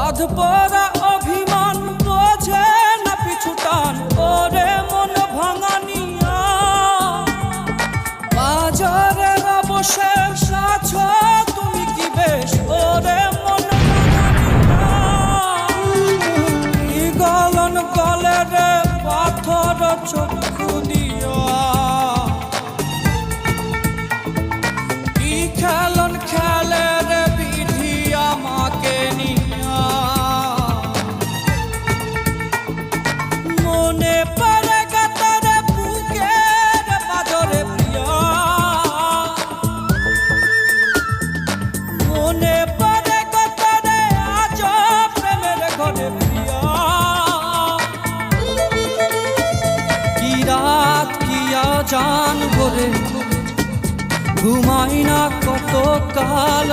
বাঁধ পড়া অভিমান বোঝে না পিছুটান ওরে মন ভাঙানিয়া বাজারের অবশেষ আছো তুমি কি বেশ ওরে মন ভাঙানিয়া কি গলন গলে রে পাথর চক্ষু দিয়া কি খেলন খেলে রে বিধি আমাকে নিয়া মনে পড়ে গাতারে বুকের বাজরে প্রিয়া মনে পড়ে গাতারে আজ প্রেমের ঘরে প্রিয়া কি রাত কি আজান ভরে ঘুমাই না কত কাল।